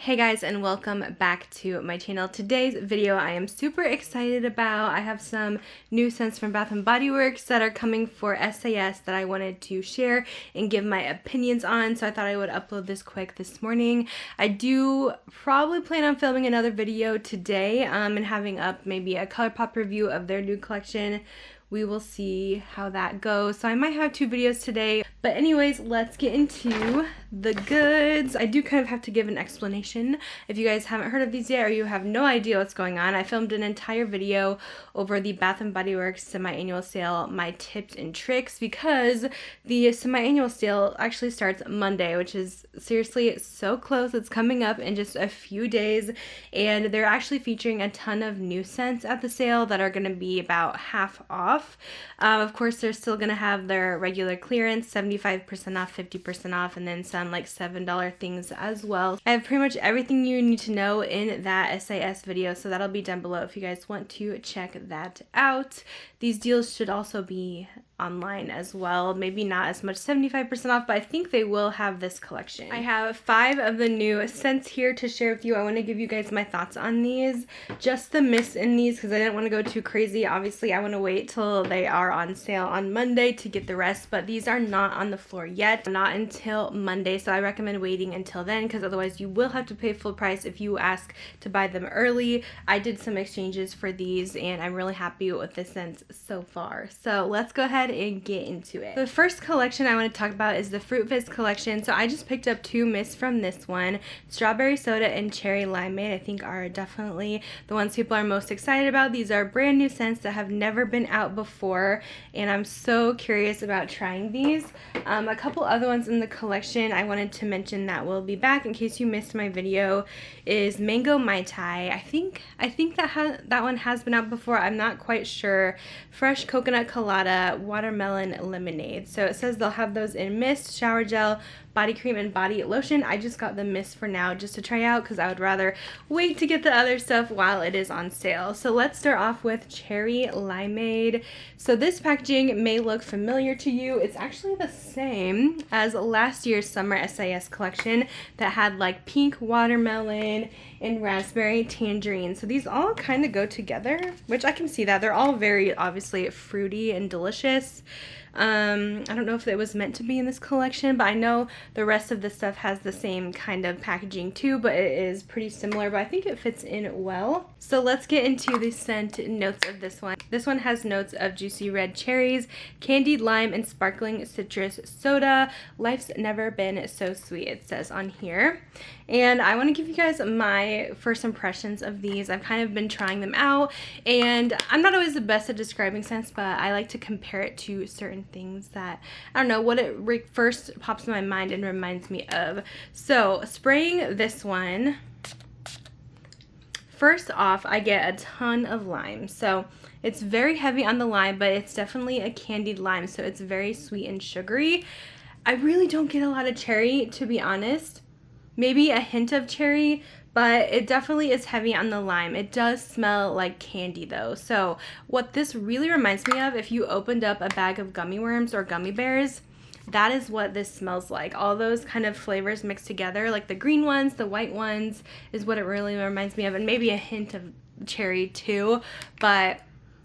Hey guys, and welcome back to my channel. Today's video I am super excited about. I have some new scents from Bath & Body Works that are coming for SAS that I wanted to share and give my opinions on, so I thought I would upload this quick this morning. I do probably plan on filming another video today and having up maybe a ColourPop review of their new collection. We will see how that goes. So I might have two videos today. But anyways, let's get into the goods. I do kind of have to give an explanation if you guys haven't heard of these yet or you have no idea what's going on. I filmed an entire video over the Bath & Body Works semi-annual sale, my tips and tricks, because the semi-annual sale actually starts Monday, which is seriously so close. It's coming up in just a few days, and they're actually featuring a ton of new scents at the sale that are going to be about half off. Of course, they're still going to have their regular clearance, 75% off, 50% off, and then some like $7 things as well. I have pretty much everything you need to know in that SAS video, so that'll be down below if you guys want to check that out. These deals should also be online as well. Maybe not as much, 75% off, but I think they will have this collection. I have 5 of the new scents here to share with you. I want to give you guys my thoughts on these. Just the mists in these because I didn't want to go too crazy. Obviously, I want to wait till they are on sale on Monday to get the rest, but these are not on the floor yet. Not until Monday, so I recommend waiting until then because otherwise you will have to pay full price if you ask to buy them early. I did some exchanges for these and I'm really happy with the scents so far. So let's go ahead and get into it. The first collection I want to talk about is the Fruitfist Collection. So I just picked up 2 mists from this one. Strawberry Soda and Cherry Limeade I think are definitely the ones people are most excited about. These are brand new scents that have never been out before and I'm so curious about trying these. A couple other ones in the collection I wanted to mention that will be back in case you missed my video is Mango Mai Tai. I think that one has been out before. I'm not quite sure. Fresh Coconut Colada, Watermelon Lemonade. So it says they'll have those in mist, shower gel, body cream, and body lotion. I just got the mist for now just to try out because I would rather wait to get the other stuff while it is on sale. So let's start off with Cherry Limeade. So this packaging may look familiar to you. It's actually the same as last year's summer SAS collection that had like pink watermelon and raspberry tangerine. So these all kind of go together, which I can see that. They're all very obviously fruity and delicious. I don't know if it was meant to be in this collection, but I know the rest of the stuff has the same kind of packaging too, but it is pretty similar, but I think it fits in well. So let's get into the scent notes of this one. This one has notes of juicy red cherries, candied lime, and sparkling citrus soda. Life's never been so sweet, it says on here. And I want to give you guys my first impressions of these. I've kind of been trying them out, and I'm not always the best at describing scents, but I like to compare it to certain things that, I don't know, what it first pops in my mind and reminds me of. So spraying this one, first off, I get a ton of lime. So it's very heavy on the lime, but it's definitely a candied lime, so it's very sweet and sugary. I really don't get a lot of cherry, to be honest. Maybe a hint of cherry, but it definitely is heavy on the lime. It does smell like candy though. So what this really reminds me of, if you opened up a bag of gummy worms or gummy bears, that is what this smells like. All those kind of flavors mixed together, like the green ones, the white ones, is what it really reminds me of, and maybe a hint of cherry too. But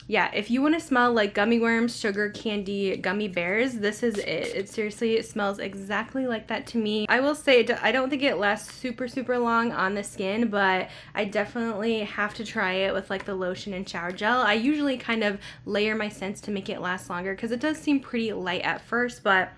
yeah, if you want to smell like gummy worms, sugar candy, gummy bears, this is it. It smells exactly like that to me. I will say I don't think it lasts super long on the skin, but I definitely have to try it with like the lotion and shower gel. I usually kind of layer my scents to make it last longer because it does seem pretty light at first, but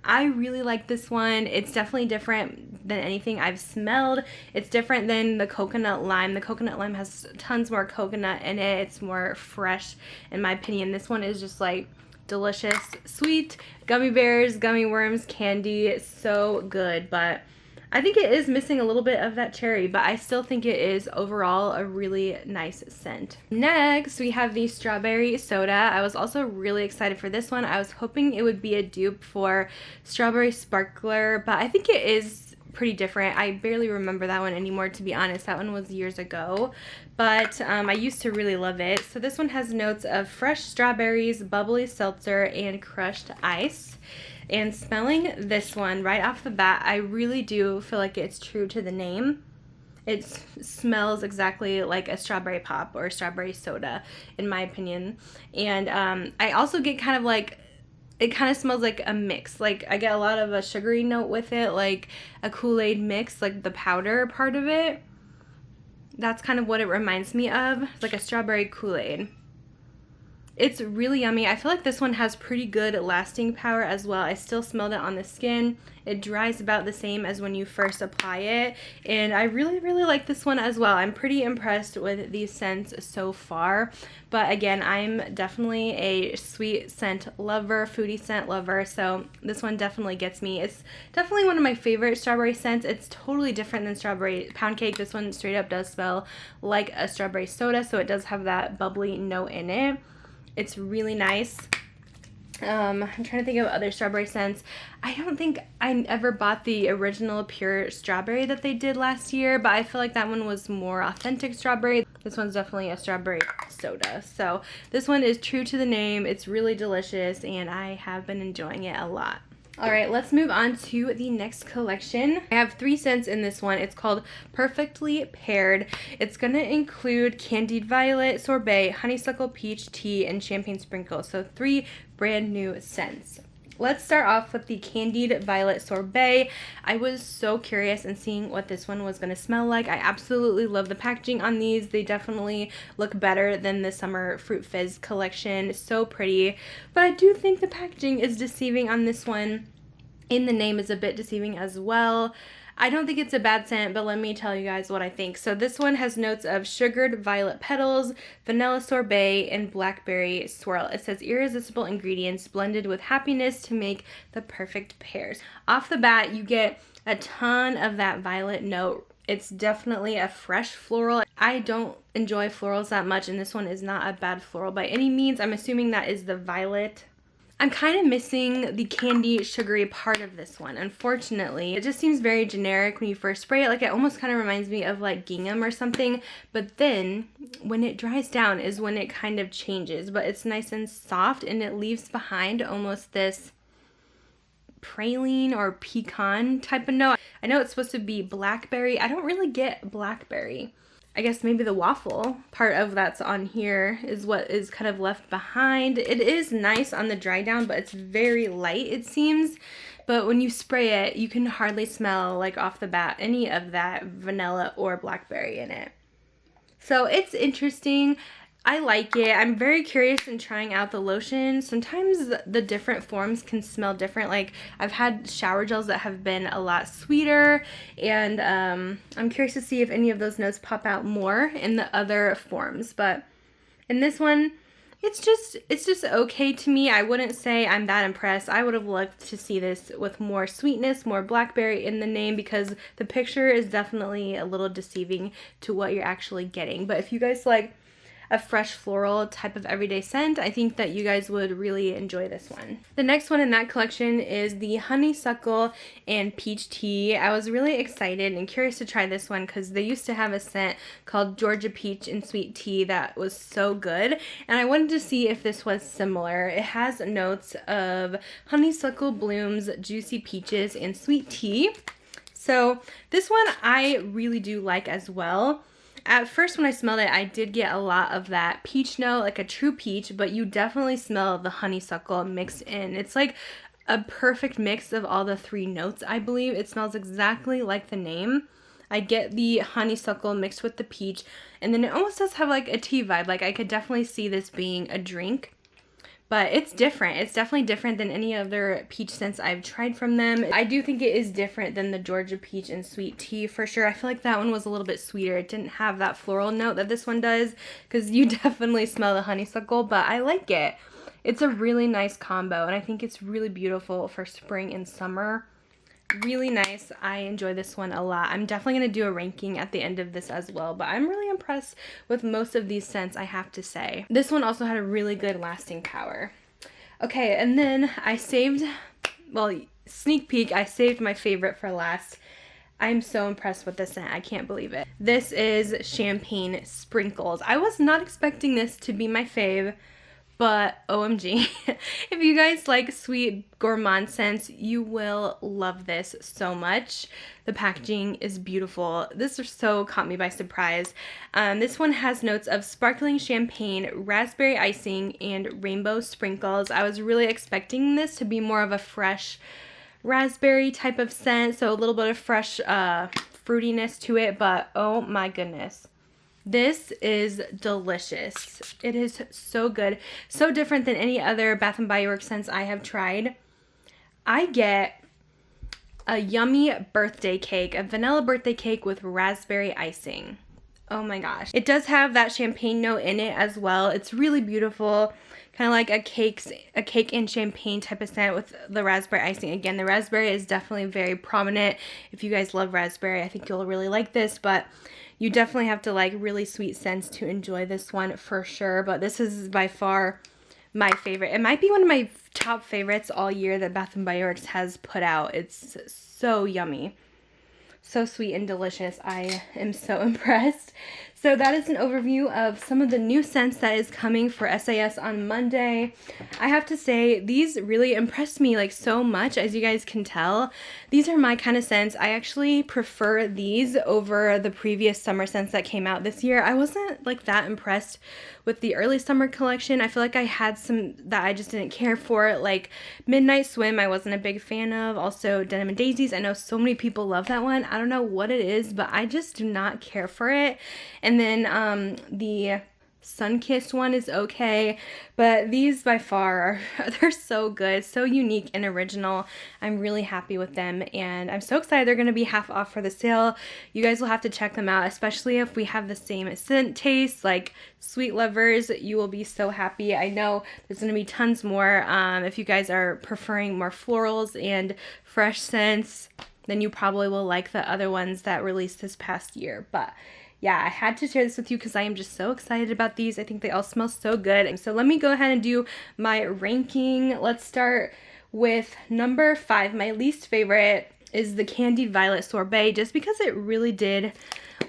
I really like this one. It's definitely different than anything I've smelled. It's different than the coconut lime. The coconut lime has tons more coconut in it. It's more fresh in my opinion. This one is just like delicious, sweet, gummy bears, gummy worms, candy. It's so good, but I think it is missing a little bit of that cherry, but I still think it is overall a really nice scent. Next, we have the Strawberry Soda. I was also really excited for this one. I was hoping it would be a dupe for Strawberry Sparkler, but I think it is pretty different. I barely remember that one anymore, to be honest. That one was years ago, but I used to really love it. So this one has notes of fresh strawberries, bubbly seltzer, and crushed ice. And smelling this one right off the bat, I really do feel like it's true to the name. It smells exactly like a strawberry pop or strawberry soda, in my opinion. And I also get kind of like, it kind of smells like a mix. Like I get a lot of a sugary note with it, like a Kool-Aid mix, like the powder part of it. That's kind of what it reminds me of. It's like a strawberry Kool-Aid. It's really yummy. I feel like this one has pretty good lasting power as well. I still smelled it on the skin. It dries about the same as when you first apply it. And I really, really like this one as well. I'm pretty impressed with these scents so far. But again, I'm definitely a sweet scent lover, foodie scent lover. So this one definitely gets me. It's definitely one of my favorite strawberry scents. It's totally different than strawberry pound cake. This one straight up does smell like a strawberry soda. So it does have that bubbly note in it. It's really nice. I'm trying to think of other strawberry scents. I don't think I ever bought the original pure strawberry that they did last year, but I feel like that one was more authentic strawberry. This one's definitely a strawberry soda. So this one is true to the name. It's really delicious, and I have been enjoying it a lot. Alright, let's move on to the next collection. I have 3 scents in this one. It's called Perfectly Paired. It's going to include Candied Violet, Sorbet, Honeysuckle Peach Tea, and Champagne Sprinkle. So 3 brand new scents. Let's start off with the Candied Violet Sorbet. I was so curious in seeing what this one was going to smell like. I absolutely love the packaging on these. They definitely look better than the summer Fruit Fizz collection. So pretty. But I do think the packaging is deceiving on this one. In the name is a bit deceiving as well. I don't think it's a bad scent, but let me tell you guys what I think. So this one has notes of sugared violet petals, vanilla sorbet, and blackberry swirl. It says irresistible ingredients blended with happiness to make the perfect pairs. Off the bat, you get a ton of that violet note. It's definitely a fresh floral. I don't enjoy florals that much, and this one is not a bad floral by any means. I'm assuming that is the violet. I'm kind of missing the candy sugary part of this one, unfortunately. It just seems very generic when you first spray it. Like, it almost kind of reminds me of like gingham or something. But then when it dries down is when it kind of changes. But it's nice and soft, and it leaves behind almost this praline or pecan type of note. I know it's supposed to be blackberry. I don't really get blackberry. I guess maybe the waffle part of that's on here is what is kind of left behind. It is nice on the dry down, but it's very light, it seems. But when you spray it, you can hardly smell, like off the bat, any of that vanilla or blackberry in it. So it's interesting. I like it. I'm very curious in trying out the lotion. Sometimes the different forms can smell different. Like, I've had shower gels that have been a lot sweeter, and I'm curious to see if any of those notes pop out more in the other forms. But in this one, it's just okay to me. I wouldn't say I'm that impressed. I would have loved to see this with more sweetness, more blackberry in the name, because the picture is definitely a little deceiving to what you're actually getting. But if you guys like a fresh floral type of everyday scent, I think that you guys would really enjoy this one. The next one in that collection is the Honeysuckle and Peach Tea. I was really excited and curious to try this one because they used to have a scent called Georgia Peach and Sweet Tea that was so good, and I wanted to see if this was similar. It has notes of honeysuckle blooms, juicy peaches, and sweet tea. So this one I really do like as well. At first when I smelled it, I did get a lot of that peach note, like a true peach, but you definitely smell the honeysuckle mixed in. It's like a perfect mix of all the 3 notes, I believe. It smells exactly like the name. I get the honeysuckle mixed with the peach, and then it almost does have like a tea vibe. Like, I could definitely see this being a drink. But it's different. It's definitely different than any other peach scents I've tried from them. I do think it is different than the Georgia Peach and Sweet Tea for sure. I feel like that one was a little bit sweeter. It didn't have that floral note that this one does, because you definitely smell the honeysuckle, but I like it. It's a really nice combo, and I think it's really beautiful for spring and summer. Really nice. I enjoy this one a lot. I'm definitely going to do a ranking at the end of this as well, but I'm really impressed with most of these scents, I have to say. This one also had a really good lasting power. Okay, and then I saved, well, sneak peek, I saved my favorite for last. I'm so impressed with this scent. I can't believe it. This is Champagne Sprinkles. I was not expecting this to be my fave, but OMG, if you guys like sweet gourmand scents, you will love this so much. The packaging is beautiful. This so caught me by surprise. This one has notes of sparkling champagne, raspberry icing, and rainbow sprinkles. I was really expecting this to be more of a fresh raspberry type of scent, so a little bit of fresh fruitiness to it, but oh my goodness. This is delicious. It is so good. So different than any other Bath & Body Works scents I have tried. I get a yummy birthday cake, a vanilla birthday cake with raspberry icing. Oh my gosh. It does have that champagne note in it as well. It's really beautiful. Kind of like a cake and champagne type of scent with the raspberry icing. Again, the raspberry is definitely very prominent. If you guys love raspberry, I think you'll really like this, but you definitely have to like really sweet scents to enjoy this one for sure. But this is by far my favorite. It might be one of my top favorites all year that Bath & Body Works has put out. It's so yummy. So sweet and delicious. I am so impressed. So that is an overview of some of the new scents that is coming for SAS on Monday. I have to say, these really impressed me like so much, as you guys can tell. These are my kind of scents. I actually prefer these over the previous summer scents that came out this year. I wasn't like that impressed with the early summer collection. I feel like I had some that I just didn't care for, like Midnight Swim I wasn't a big fan of. Also Denim and Daisies, I know so many people love that one. I don't know what it is, but I just do not care for it. And then the Sunkissed one is okay, but these by far they're so good, so unique and original. I'm really happy with them, and I'm so excited they're going to be half off for the sale. You guys will have to check them out, especially if we have the same scent taste like Sweet Lovers. You will be so happy. I know there's going to be tons more. If you guys are preferring more florals and fresh scents, then you probably will like the other ones that released this past year. But yeah, I had to share this with you because I am just so excited about these. I think they all smell so good. So let me go ahead and do my ranking. Let's start with number 5. My least favorite is the Candied Violet Sorbet, just because it really did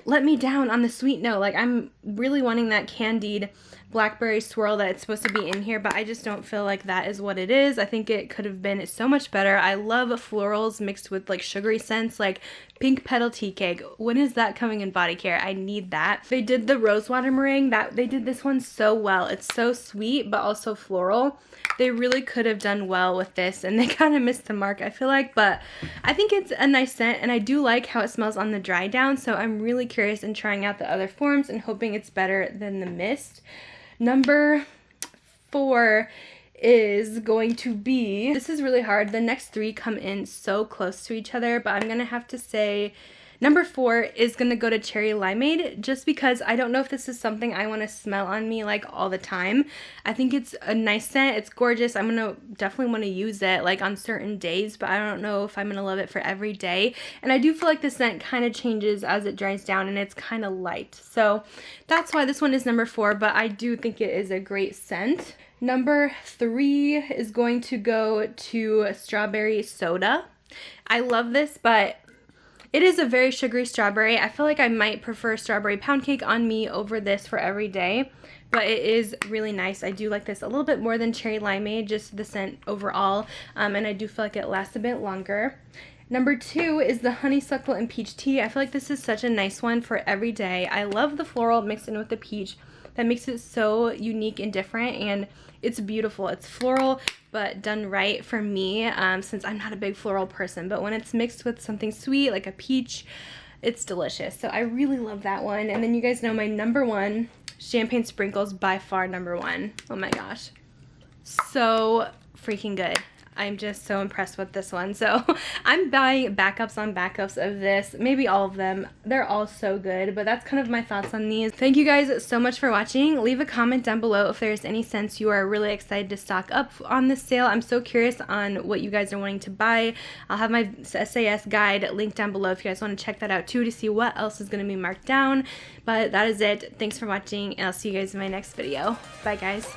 let me down on the sweet note. Like, I'm really wanting that candied blackberry swirl that it's supposed to be in here, but I just don't feel like that is what it is. I think it could have been so much better. I love florals mixed with like sugary scents, like Pink Petal Tea Cake. When is that coming in body care? I need that. They did the rosewater meringue. They did this one so well. It's so sweet but also floral. They really could have done well with this, and they kind of missed the mark, I feel like, but I think it's a nice scent, and I do like how it smells on the dry down, so I'm really curious in trying out the other forms and hoping it's better than the mist. Number 4 is going to be, this is really hard. The next 3 come in so close to each other, but I'm going to have to say number 4 is going to go to Cherry Limeade, just because I don't know if this is something I want to smell on me like all the time. I think it's a nice scent. It's gorgeous. I'm going to definitely want to use it like on certain days, but I don't know if I'm going to love it for every day. And I do feel like the scent kind of changes as it dries down, and it's kind of light. So that's why this one is number 4, but I do think it is a great scent. Number 3 is going to go to Strawberry Soda. I love this, but it is a very sugary strawberry. I feel like I might prefer Strawberry Pound Cake on me over this for every day, but it is really nice. I do like this a little bit more than Cherry Limeade, just the scent overall, and I do feel like it lasts a bit longer. Number 2 is the Honeysuckle and Peach Tea. I feel like this is such a nice one for every day. I love the floral mixed in with the peach. That makes it so unique and different, and it's beautiful. It's floral, but done right for me, since I'm not a big floral person. But when it's mixed with something sweet, like a peach, it's delicious. So I really love that one. And then you guys know my number 1, Champagne Sprinkles, by far number 1. Oh my gosh. So freaking good. I'm just so impressed with this one. So I'm buying backups on backups of this, maybe all of them. They're all so good, but that's kind of my thoughts on these. Thank you guys so much for watching. Leave a comment down below if there's any scents you are really excited to stock up on this sale. I'm so curious on what you guys are wanting to buy. I'll have my SAS guide linked down below if you guys want to check that out too, to see what else is going to be marked down. But that is it. Thanks for watching, and I'll see you guys in my next video. Bye guys.